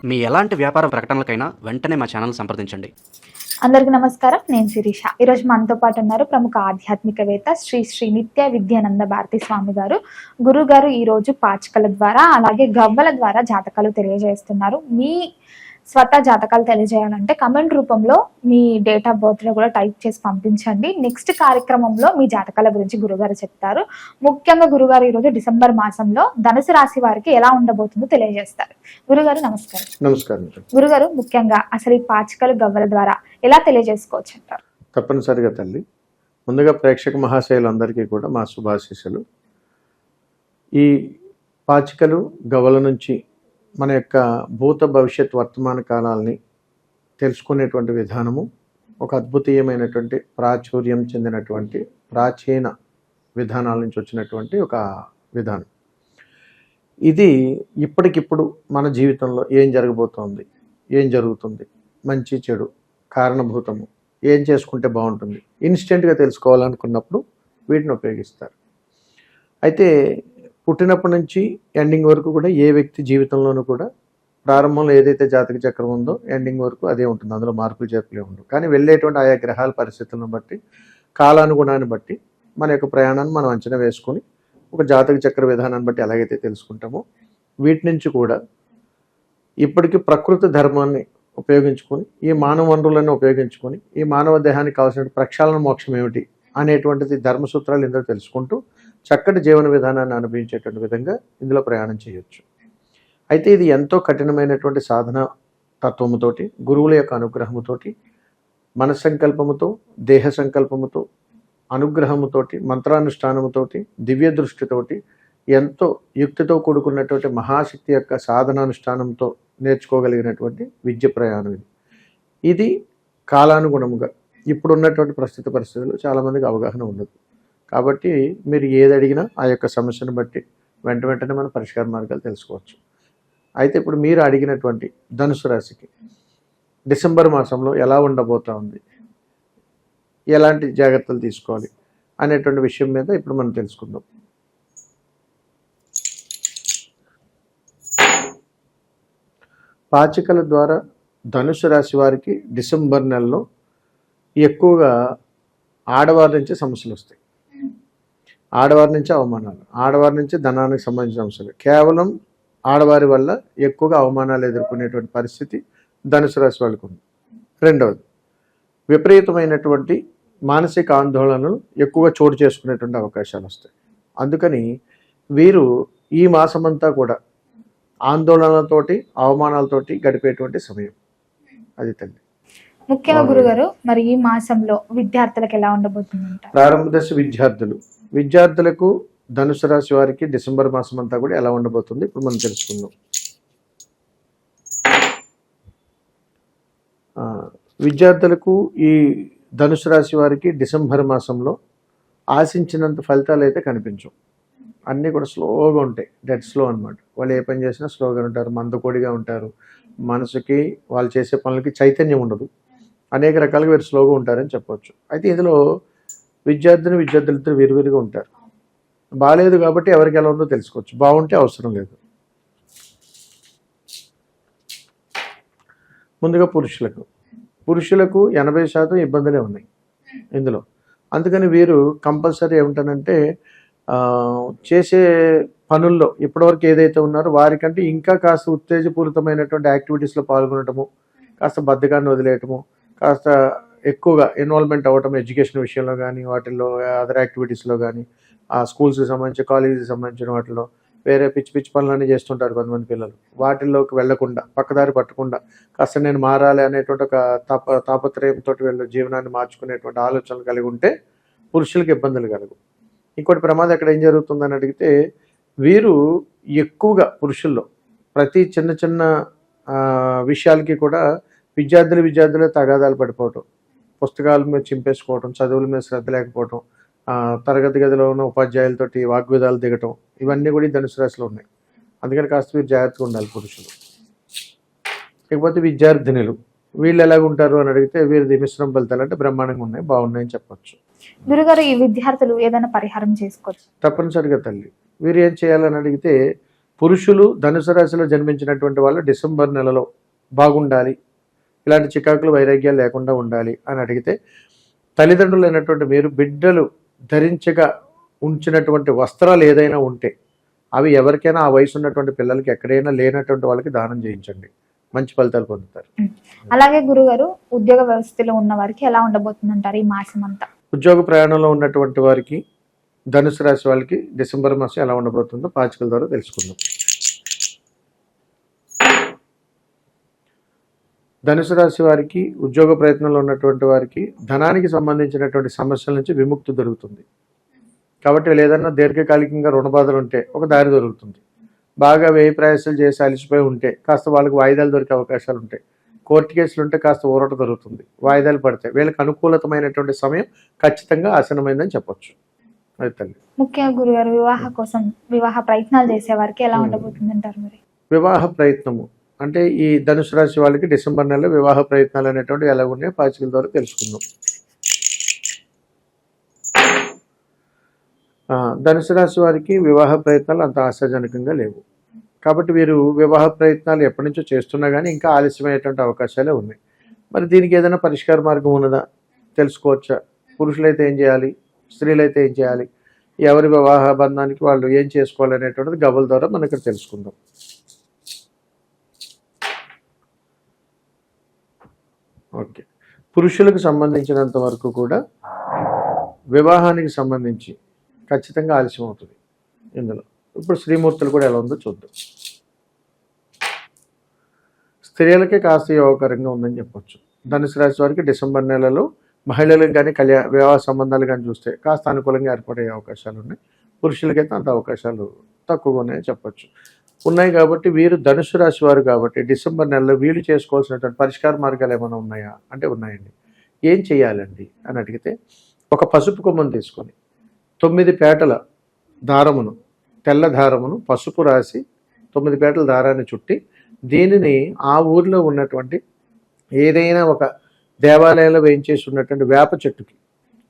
మీ ఎలాంటి వ్యాపార ప్రకటనలకైనా వెంటనే మా ఛానల్ సంప్రదించండి. అందరికీ నమస్కారం. నేను శిరీష. ఈరోజు మనతో పాటు ఉన్నారు ప్రముఖ ఆధ్యాత్మికవేత్త శ్రీ శ్రీ నిత్య విద్యానంద భారతి స్వామి గారు. గురువు గారు ఈరోజు పాచికల ద్వారా అలాగే గవ్వల ద్వారా జాతకాలు తెలియజేస్తున్నారు. మీ స్వతహా జాతకాలు తెలియజేయాలంటే కమెంట్ రూపంలో మీ డేట్ ఆఫ్ బర్త్ లో కూడా టైప్ చేసి పంపించండి. నెక్స్ట్ కార్యక్రమంలో మీ జాతకాల గురించి గురుగారు చెప్తారు. ముఖ్యంగా గురుగారు ఈరోజు డిసెంబర్ మాసంలో ధనుసు రాశి వారికి ఎలా ఉండబోతుందో తెలియజేస్తారు. గురుగారు నమస్కారం. నమస్కారం. గురుగారు, ముఖ్యంగా అసలు ఈ పాచికలు గవ్వల ద్వారా ఎలా తెలియజేసుకోవచ్చు అంటారు? తప్పనిసరిగా తల్లి, ముందుగా ప్రేక్షక మహాశయులందరికీ కూడా మా శుభాశీస్సులు. ఈ పాచికలు గవ్వల నుంచి మన యొక్క భూత భవిష్యత్ వర్తమాన కాలాల్ని తెలుసుకునేటువంటి విధానము ఒక అద్భుతీయమైనటువంటి ప్రాచుర్యం చెందినటువంటి ప్రాచీన విధానాల నుంచి వచ్చినటువంటి ఒక విధానం. ఇది ఇప్పటికిప్పుడు మన జీవితంలో ఏం జరగబోతోంది, ఏం జరుగుతుంది, మంచి చెడు కారణభూతము, ఏం చేసుకుంటే బాగుంటుంది, ఇన్స్టెంట్గా తెలుసుకోవాలనుకున్నప్పుడు వీటిని ఉపయోగిస్తారు. అయితే పుట్టినప్పటి నుంచి ఎండింగ్ వరకు కూడా ఏ వ్యక్తి జీవితంలోనూ కూడా ప్రారంభంలో ఏదైతే జాతక చక్రం ఉందో ఎండింగ్ వరకు అదే ఉంటుంది, అందులో మార్పులు చేర్పులే ఉండవు. కానీ వెళ్ళేటువంటి ఆయా గ్రహాల పరిస్థితులను బట్టి కాలానుగుణాన్ని బట్టి మన యొక్క ప్రయాణాన్ని మనం అంచనా వేసుకొని ఒక జాతక చక్ర విధానాన్ని బట్టి ఎలాగైతే తెలుసుకుంటామో వీటి నుంచి కూడా ఇప్పటికీ ప్రకృతి ధర్మాన్ని ఉపయోగించుకొని ఈ మానవ వనరులను ఉపయోగించుకొని ఈ మానవ దేహానికి కావాల్సిన ప్రక్షాళన మోక్షం ఏమిటి అనేటువంటిది ధర్మసూత్రాలు ఇందులో తెలుసుకుంటూ చక్కటి జీవన విధానాన్ని అనుభవించేటువంటి విధంగా ఇందులో ప్రయాణం చేయొచ్చు. అయితే ఇది ఎంతో కఠినమైనటువంటి సాధన తత్వముతోటి, గురువుల యొక్క అనుగ్రహముతోటి, మన సంకల్పముతో, దేహ సంకల్పముతో, అనుగ్రహముతోటి, మంత్రానుష్ఠానముతోటి, దివ్య దృష్టితోటి, ఎంతో యుక్తితో కూడుకున్నటువంటి మహాశక్తి యొక్క సాధనానుష్ఠానంతో నేర్చుకోగలిగినటువంటి విద్య ప్రయాణం ఇది. ఇది కాలానుగుణముగా ఇప్పుడున్నటువంటి ప్రస్తుత పరిస్థితుల్లో చాలామందికి అవగాహన ఉండదు. కాబట్టి మీరు ఏది అడిగినా ఆ యొక్క సమస్యను బట్టి వెంటనే మనం పరిష్కార మార్గాలు తెలుసుకోవచ్చు. అయితే ఇప్పుడు మీరు అడిగినటువంటి ధనుసు రాశికి డిసెంబర్ మాసంలో ఎలా ఉండబోతా ఉంది, ఎలాంటి జాగ్రత్తలు తీసుకోవాలి అనేటువంటి విషయం మీద ఇప్పుడు మనం తెలుసుకుందాం. పాచికల ద్వారా ధనుసు రాశి వారికి డిసెంబర్ నెలలో ఎక్కువగా ఆడవారి నుంచి సమస్యలు వస్తాయి. ఆడవారి నుంచి అవమానాలు, ఆడవారి నుంచి ధనానికి సంబంధించిన సమస్యలు, కేవలం ఆడవారి వల్ల ఎక్కువగా అవమానాలు ఎదుర్కొనేటువంటి పరిస్థితి ధనుసు రాశి వాళ్ళకు ఉంది. రెండవది, విపరీతమైనటువంటి మానసిక ఆందోళనలు ఎక్కువగా చోటు చేసుకునేటువంటి అవకాశాలు వస్తాయి. అందుకని వీరు ఈ మాసమంతా కూడా ఆందోళనలతోటి అవమానాలతోటి గడిపేటువంటి సమయం అది తల్లి. ముఖ్యంగా గురుగారు, మరి ఈ మాసంలో విద్యార్థులకు ఎలా ఉండబోతుంది? ప్రారంభ దశ విద్యార్థులకు ధనుసు రాశి వారికి డిసెంబర్ మాసం అంతా కూడా ఎలా ఉండబోతుంది ఇప్పుడు మనం తెలుసుకుందాం. విద్యార్థులకు ఈ ధనుసు రాశి వారికి డిసెంబర్ మాసంలో ఆశించినంత ఫలితాలు అయితే కనిపించవు. అన్నీ కూడా స్లోగా ఉంటాయి, డెడ్ స్లో అనమాట. వాళ్ళు ఏ పని చేసినా స్లోగా ఉంటారు, మందకోడిగా ఉంటారు, మనసుకి వాళ్ళు చేసే పనులకి చైతన్యం ఉండదు, అనేక రకాలుగా వీరు స్లోగా ఉంటారని చెప్పవచ్చు. అయితే ఇందులో విద్యార్థులిద్దరు వేరువేరుగా ఉంటారు. బాగాలేదు కాబట్టి ఎవరికి ఎలా ఉందో తెలుసుకోవచ్చు, బాగుంటే అవసరం లేదు. ముందుగా పురుషులకు 80% ఇబ్బందులే ఉన్నాయి ఇందులో. అందుకని వీరు కంపల్సరీ ఏమిటనంటే చేసే పనుల్లో ఇప్పటివరకు ఏదైతే ఉన్నారో వారికంటే ఇంకా కాస్త ఉత్తేజపూరితమైనటువంటి యాక్టివిటీస్లో పాల్గొనటము, కాస్త బద్ధకాన్ని వదిలేయటము, కాస్త ఎక్కువగా ఇన్వాల్వ్మెంట్ అవ్వటం ఎడ్యుకేషన్ విషయంలో కానీ వాటిల్లో అదర్ యాక్టివిటీస్లో కానీ ఆ స్కూల్స్కి సంబంధించి కాలేజీకి సంబంధించిన వాటిలో వేరే పిచ్చి పనులన్నీ చేస్తుంటారు కొంతమంది పిల్లలు. వాటిల్లోకి వెళ్లకుండా పక్కదారి పట్టకుండా కాస్త నేను మారాలి అనేటువంటి ఒక తాపత్రయంతో వీళ్ళు జీవనాన్ని మార్చుకునేటువంటి ఆలోచనలు కలిగి ఉంటే పురుషులకు ఇబ్బందులు కలగు. ఇంకోటి ప్రమాదం ఎక్కడ ఏం జరుగుతుందని అడిగితే వీరు ఎక్కువగా పురుషుల్లో ప్రతి చిన్న విషయాలకి కూడా విద్యార్థులు తగాదాలు పడిపోవటం, పుస్తకాల మీద చింపేసుకోవటం, చదువుల మీద శ్రద్ధ లేకపోవటం, తరగతి గదిలో ఉన్న ఉపాధ్యాయులతోటి వాగ్విదాలు దిగటం, ఇవన్నీ కూడా ధనుసు రాశిలో ఉన్నాయి. అందుకని కాస్త వీరు జాగ్రత్తగా ఉండాలి పురుషులు. లేకపోతే విద్యార్థినులు వీళ్ళు ఎలాగుంటారు అని అడిగితే వీరిది మిశ్రమ ఫలితాలు, అంటే బ్రహ్మాండంగా ఉన్నాయి, బాగున్నాయని చెప్పొచ్చు. గురుగారు, ఈ విద్యార్థులు ఏదైనా పరిహారం చేసుకోవచ్చు? తప్పనిసరిగా తల్లి. వీరు ఏం చేయాలని అడిగితే పురుషులు ధనుసు రాశిలో జన్మించినటువంటి వాళ్ళు డిసెంబర్ నెలలో బాగుండాలి, ఇలాంటి చికాకులు వైరాగ్యాలు లేకుండా ఉండాలి అని అడిగితే, తల్లిదండ్రులైనటువంటి మీరు బిడ్డలు ధరించగా ఉంచినటువంటి వస్త్రాలు ఏదైనా ఉంటే అవి ఎవరికైనా ఆ వయసు ఉన్నటువంటి పిల్లలకి ఎక్కడైనా లేనటువంటి వాళ్ళకి దానం చేయించండి, మంచి ఫలితాలు పొందుతారు. అలాగే గురుగారు, ఉద్యోగ వ్యవస్థలో ఉన్న వారికి ఎలా ఉండబోతుందంటారు ఈ మాసం అంతా? ఉద్యోగ ప్రయాణంలో ఉన్నటువంటి వారికి, ధనుసు రాశి వాళ్ళకి డిసెంబర్ మాసం ఎలా ఉండబోతుందో పాచికల ద్వారా తెలుసుకుందాం. ధనుసు రాశి వారికి, ఉద్యోగ ప్రయత్నంలో ఉన్నటువంటి వారికి ధనానికి సంబంధించినటువంటి సమస్యల నుంచి విముక్తి దొరుకుతుంది. కాబట్టి ఏదైనా దీర్ఘకాలికంగా రుణ బాధలు ఉంటే ఒక దారి దొరుకుతుంది. బాగా వ్యయ ప్రయాసాలు చేసి అలిసిపోయి ఉంటే కాస్త వాళ్ళకి వాయిదాలు దొరికే అవకాశాలు ఉంటాయి. కోర్టు కేసులు ఉంటే కాస్త ఊరట దొరుకుతుంది, వాయిదాలు పడతాయి. వీళ్ళకి అనుకూలతమైనటువంటి సమయం ఖచ్చితంగా ఆసనమైందని చెప్పొచ్చు. అది తల్లి. ముఖ్యంగా గురుగారు, వివాహ ప్రయత్నాలు చేసే వారికి ఎలా ఉండబోతుంది అంటారు? మరి వివాహ ప్రయత్నము అంటే ఈ ధనుసు రాశి వాళ్ళకి డిసెంబర్ నెలలో వివాహ ప్రయత్నాలు అనేటువంటి ఎలా ఉన్నాయో పాచికల ద్వారా తెలుసుకుందాం. ధనుసు రాశి వారికి వివాహ ప్రయత్నాలు అంత ఆశాజనకంగా లేవు. కాబట్టి వీరు వివాహ ప్రయత్నాలు ఎప్పటి నుంచో చేస్తున్నా కానీ ఇంకా ఆలస్యమయ్యేటువంటి అవకాశాలే ఉన్నాయి. మరి దీనికి ఏదైనా పరిష్కార మార్గం ఉన్నదా తెలుసుకోవచ్చా? పురుషులైతే ఏం చేయాలి, స్త్రీలైతే ఏం చేయాలి, ఎవరి వివాహ బంధానికి వాళ్ళు ఏం చేసుకోవాలి అనేటువంటిది గవ్వల ద్వారా మనం ఇక్కడ తెలుసుకుందాం. ఓకే, పురుషులకు సంబంధించినంత వరకు కూడా వివాహానికి సంబంధించి ఖచ్చితంగా ఆలస్యం అవుతుంది ఇందులో. ఇప్పుడు శ్రీమూర్తులు కూడా ఎలా ఉందో చూద్దాం. స్త్రీలకే కాస్త యోగకరంగా ఉందని చెప్పొచ్చు. ధనుసు రాశి వారికి డిసెంబర్ నెలలో మహిళలకు కానీ వివాహ సంబంధాలు కానీ చూస్తే కాస్త అనుకూలంగా ఏర్పడే అవకాశాలు ఉన్నాయి. పురుషులకైతే అంత అవకాశాలు తక్కువగా ఉన్నాయని చెప్పొచ్చు. ఉన్నాయి కాబట్టి వీరు ధనుసు రాశి వారు కాబట్టి డిసెంబర్ నెలలో వీళ్ళు చేసుకోవాల్సినటువంటి పరిష్కార మార్గాలు ఏమైనా ఉన్నాయా అంటే ఉన్నాయండి. ఏం చేయాలండి అని అడిగితే, ఒక పసుపు కొమ్మను తీసుకొని 9 పేటల దారమును, తెల్ల దారమును పసుపు రాసి 9 పేటల దారాన్ని చుట్టి దీనిని ఆ ఊరిలో ఉన్నటువంటి ఏదైనా ఒక దేవాలయంలో వేయించేసి ఉన్నటువంటి వేప చెట్టుకి,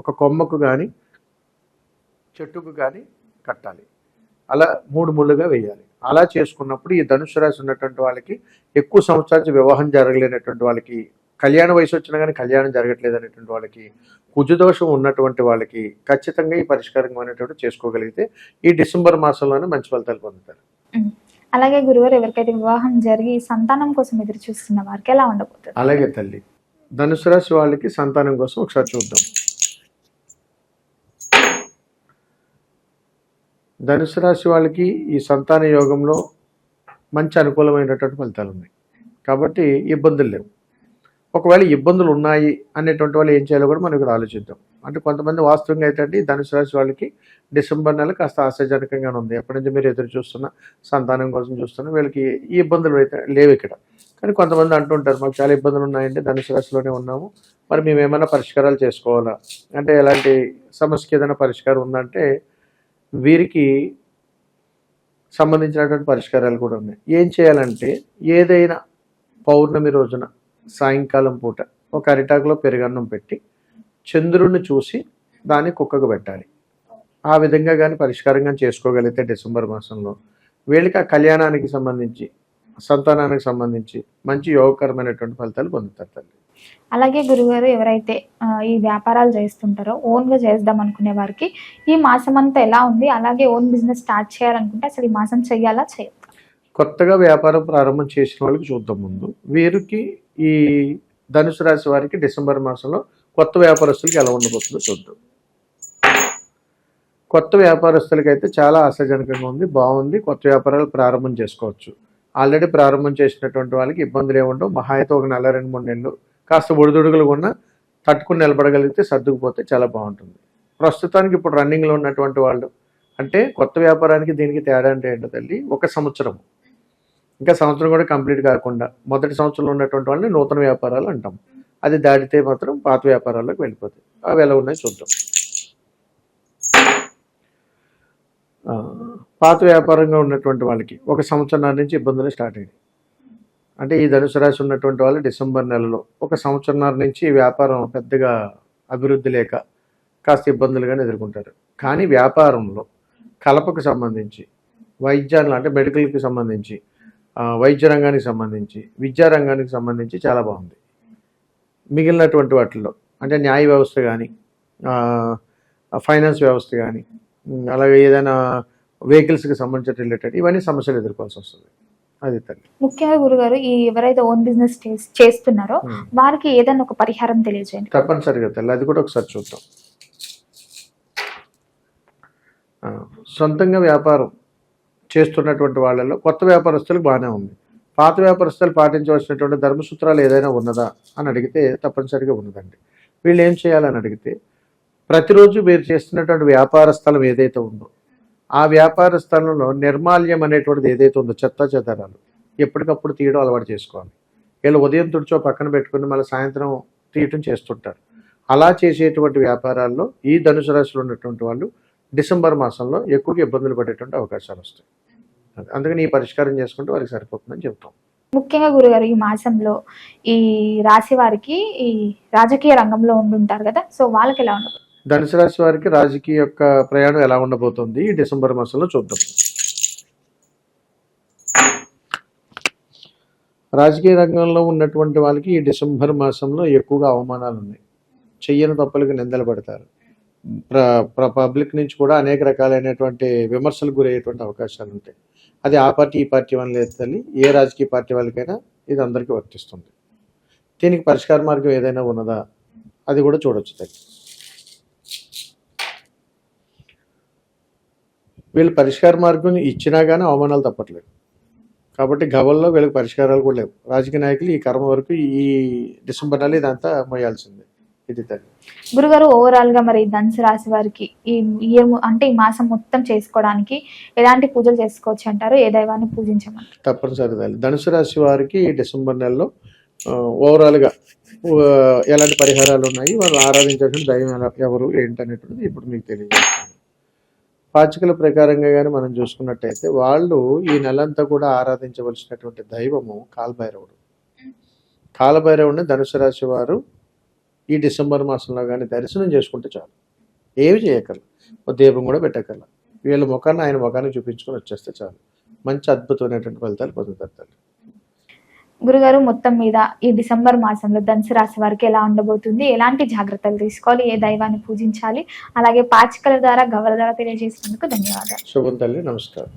ఒక కొమ్మకు కానీ చెట్టుకు కానీ కట్టాలి. అలా 3 ముళ్ళుగా వేయాలి. అలా చేసుకున్నప్పుడు ఈ ధనుసు రాశి ఉన్నటువంటి వాళ్ళకి, ఎక్కువ సంవత్సరాల వివాహం జరగలేనటువంటి వాళ్ళకి, కళ్యాణ వయసు వచ్చినా కానీ కళ్యాణం జరగట్లేదు అనేటువంటి వాళ్ళకి, కుజదోషం ఉన్నటువంటి వాళ్ళకి ఖచ్చితంగా ఈ పరిష్కారం అనేటువంటి చేసుకోగలిగితే ఈ డిసెంబర్ మాసంలోనే మంచి ఫలితాలు పొందుతారు. అలాగే గురువారు, ఎవరికైతే వివాహం జరిగి సంతానం కోసం ఎదురు చూస్తున్న వారికి ఎలా ఉండబోతుంది? అలాగే తల్లి, ధనుసు రాశి వాళ్ళకి సంతానం కోసం ఒకసారి చూద్దాం. ధనుసు రాశి వాళ్ళకి ఈ సంతాన యోగంలో మంచి అనుకూలమైనటువంటి ఫలితాలు ఉన్నాయి కాబట్టి ఇబ్బందులు లేవు. ఒకవేళ ఇబ్బందులు ఉన్నాయి అనేటువంటి వాళ్ళు ఏం చేయాలో కూడా మనం ఇక్కడ ఆలోచిద్దాం. అంటే కొంతమంది వాస్తవంగా అయితే అండి ధనుసు రాశి వాళ్ళకి డిసెంబర్ నెల కాస్త ఆశాజనకంగానే ఉంది. ఎప్పటి నుంచి మీరు ఎదురు చూస్తున్న సంతానం కోసం చూస్తున్నా వీళ్ళకి ఈ ఇబ్బందులు అయితే లేవు ఇక్కడ. కానీ కొంతమంది అంటుంటారు, మాకు చాలా ఇబ్బందులు ఉన్నాయండి, ధనుసు రాశిలోనే ఉన్నాము, మరి మేము ఏమైనా పరిష్కారాలు చేసుకోవాలా అంటే, ఎలాంటి సమస్యకి ఏదైనా పరిష్కారం ఉందంటే వీరికి సంబంధించినటువంటి పరిష్కారాలు కూడా ఉన్నాయి. ఏం చేయాలంటే, ఏదైనా పౌర్ణమి రోజున సాయంకాలం పూట ఒక అరిటాకులో పెరుగన్నం పెట్టి చంద్రుడిని చూసి దాన్ని కుక్కకు పెట్టాలి. ఆ విధంగా కానీ పరిష్కారంగా చేసుకోగలిగితే డిసెంబర్ మాసంలో వీళ్ళకి ఆ కళ్యాణానికి సంబంధించి, సంతానానికి సంబంధించి మంచి యోగకరమైనటువంటి ఫలితాలు పొందుతారు తల్లి. అలాగే గురుగారు, ఎవరైతే ఈ వ్యాపారాలు చేస్తుంటారో, ఓన్గా చేద్దాం అనుకునే వారికి ఈ మాసం అంతా ఎలా ఉంది? అలాగే ఓన్ బిజినెస్ స్టార్ట్ చేయాలనుకుంటే అసలు ఈ మాసం చెయ్యాలా చేయొద్దా? కొత్తగా వ్యాపారం ప్రారంభం చేసిన వాళ్ళకి చూద్దాం. ముందు వీరికి ఈ ధనుసు రాశి వారికి డిసెంబర్ మాసంలో కొత్త వ్యాపారస్తులకి ఎలా ఉండబోతుందో చూద్దాం. కొత్త వ్యాపారస్తులకి అయితే చాలా ఆశాజనకంగా ఉంది, బాగుంది. కొత్త వ్యాపారాలు ప్రారంభం చేసుకోవచ్చు. ఆల్రెడీ ప్రారంభం చేసినటువంటి వాళ్ళకి ఇబ్బందులు ఏముండవు. మహా అయితే ఒక నెల 2-3 నెలలు కాస్త ఒడిదుడుగులు ఉన్న తట్టుకుని నిలబడగలిగితే సర్దుకుపోతే చాలా బాగుంటుంది. ప్రస్తుతానికి ఇప్పుడు రన్నింగ్లో ఉన్నటువంటి వాళ్ళు, అంటే కొత్త వ్యాపారానికి దీనికి తేడా అంటే ఏంటో తల్లి, 1 సంవత్సరం, ఇంకా సంవత్సరం కూడా కంప్లీట్ కాకుండా మొదటి సంవత్సరంలో ఉన్నటువంటి వాళ్ళని నూతన వ్యాపారాలు అంటాం. అది దాటితే మాత్రం పాత వ్యాపారాల్లోకి వెళ్ళిపోతాయి. అవి ఎలా ఉన్నాయి చూద్దాం. పాత వ్యాపారంగా ఉన్నటువంటి వాళ్ళకి 1 సంవత్సరం నుంచి ఇబ్బందులు స్టార్ట్ అయ్యాయి. అంటే ఈ ధనుసు రాశి ఉన్నటువంటి వాళ్ళు డిసెంబర్ నెలలో 1 సంవత్సరం నుంచి వ్యాపారం పెద్దగా అభివృద్ధి లేక కాస్త ఇబ్బందులుగానే ఎదుర్కొంటారు. కానీ వ్యాపారంలో కలపకు సంబంధించి వైద్యాలు అంటే మెడికల్కి సంబంధించి, వైద్య రంగానికి సంబంధించి, విద్యా రంగానికి సంబంధించి చాలా బాగుంది. మిగిలినటువంటి వాటిల్లో అంటే న్యాయ వ్యవస్థ కానీ, ఫైనాన్స్ వ్యవస్థ కానీ, అలాగే ఏదైనా వెహికల్స్కి సంబంధించిన రిలేటెడ్ ఇవన్నీ సమస్యలు ఎదుర్కోవాల్సి వస్తుంది. అది తల్లి. ముఖ్యంగా గురుగారు ఈ ఎవరైతే ఓన్ బిజినెస్ చేస్తున్నారో వారికి ఏదైనా ఒక పరిహారం తెలియజేయండి. తప్పనిసరిగా తల్లి, అది కూడా ఒకసారి చూద్దాం. సొంతంగా వ్యాపారం చేస్తున్నటువంటి వాళ్ళలో కొత్త వ్యాపారస్తులకు బాగానే ఉంది. పాత వ్యాపారస్తులు పాటించవలసినటువంటి ధర్మసూత్రాలు ఏదైనా ఉన్నదా అని అడిగితే తప్పనిసరిగా ఉన్నదండి. వీళ్ళు ఏం చేయాలని అడిగితే, ప్రతిరోజు మీరు చేస్తున్నటువంటి వ్యాపార స్థలం ఏదైతే ఉందో ఆ వ్యాపార స్థలంలో నిర్మాల్యం అనేటువంటిది ఏదైతే ఉందో, చెత్త చెదారాలు ఎప్పటికప్పుడు తీయడం అలవాటు చేసుకోవాలి. వీళ్ళు ఉదయం తుడిచో పక్కన పెట్టుకుని మళ్ళీ సాయంత్రం తీయటం చేస్తుంటారు. అలా చేసేటువంటి వ్యాపారాల్లో ఈ ధనుసు రాశిలో ఉన్నటువంటి వాళ్ళు డిసెంబర్ మాసంలో ఎక్కువగా ఇబ్బందులు పడేటువంటి అవకాశాలు వస్తాయి. అందుకని ఈ పరిష్కారం చేసుకుంటే వారికి సరిపోతుందని చెప్తాం. ముఖ్యంగా గురుగారు ఈ మాసంలో ఈ రాశి వారికి ఈ రాజకీయ రంగంలో ఉండుంటారు కదా, సో వాళ్ళకి ఎలా ఉండదు? ధనుసు రాశి వారికి రాజకీయ యొక్క ప్రయాణం ఎలా ఉండబోతుంది ఈ డిసెంబర్ మాసంలో చూద్దాం. రాజకీయ రంగంలో ఉన్నటువంటి వాళ్ళకి ఈ డిసెంబర్ మాసంలో ఎక్కువగా అవమానాలు ఉన్నాయి. చెయ్యని తప్పులకు నిందలు పడతారు. పబ్లిక్ నుంచి కూడా అనేక రకాలైనటువంటి విమర్శలకు గురయ్యేటువంటి అవకాశాలు ఉంటాయి. అది ఆ పార్టీ ఈ పార్టీ వాళ్ళని లేదు తల్లి, ఏ రాజకీయ పార్టీ వాళ్ళకైనా ఇది అందరికీ వర్తిస్తుంది. దీనికి పరిష్కార మార్గం ఏదైనా ఉన్నదా అది కూడా చూడొచ్చు తల్లి. వీళ్ళు పరిష్కార మార్గం ఇచ్చినా కానీ అవమానాలు తప్పట్లేదు. కాబట్టి గవల్లో వీళ్ళకి పరిష్కారాలు కూడా లేవు. రాజకీయ నాయకులు ఈ కర్మ వరకు ఈ డిసెంబర్ నెల ఇదంతా మోయాల్సిందే. ఇది తల్లి. గురుగారు ఓవరాల్ గా మరి ధనుసు రాశి వారికి ఈ మాసం మొత్తం చేసుకోవడానికి ఎలాంటి పూజలు చేసుకోవచ్చు అంటారు? ఏ దైవాన్ని పూజించమంటారు? తప్పనిసరి తల్లి, ధనుసు రాశి వారికి ఈ డిసెంబర్ నెలలో ఓవరాల్గా ఎలాంటి పరిహారాలు ఉన్నాయి, వాళ్ళు ఆరాధించాల్సిన దైవం ఎవరు ఏంటనేటువంటిది ఇప్పుడు మీకు తెలియజేస్తాను. పాచికల ప్రకారంగా కానీ మనం చూసుకున్నట్టయితే వాళ్ళు ఈ నెలంతా కూడా ఆరాధించవలసినటువంటి దైవము కాలభైరవుడు. కాలభైరవుడిని ధనుసు రాశి వారు ఈ డిసెంబర్ మాసంలో కానీ దర్శనం చేసుకుంటే చాలు. ఏమి చేయగల, ఒక దీపం కూడా పెట్టగల, వీళ్ళ ముఖాన్ని ఆయన ముఖాన్ని చూపించుకొని వచ్చేస్తే చాలు. మంచి అద్భుతమైనటువంటి ఫలితాలు పొందుతారు. గురుగారు మొత్తం మీద ఈ డిసెంబర్ మాసంలో ధనుసు రాశి వారికి ఎలా ఉండబోతుంది, ఎలాంటి జాగ్రత్తలు తీసుకోవాలి, ఏ దైవాన్ని పూజించాలి, అలాగే పాచికల ద్వారా గవ్వల ద్వారా తెలియజేసినందుకు ధన్యవాదాలు. శుభం తల్లి, నమస్కారం.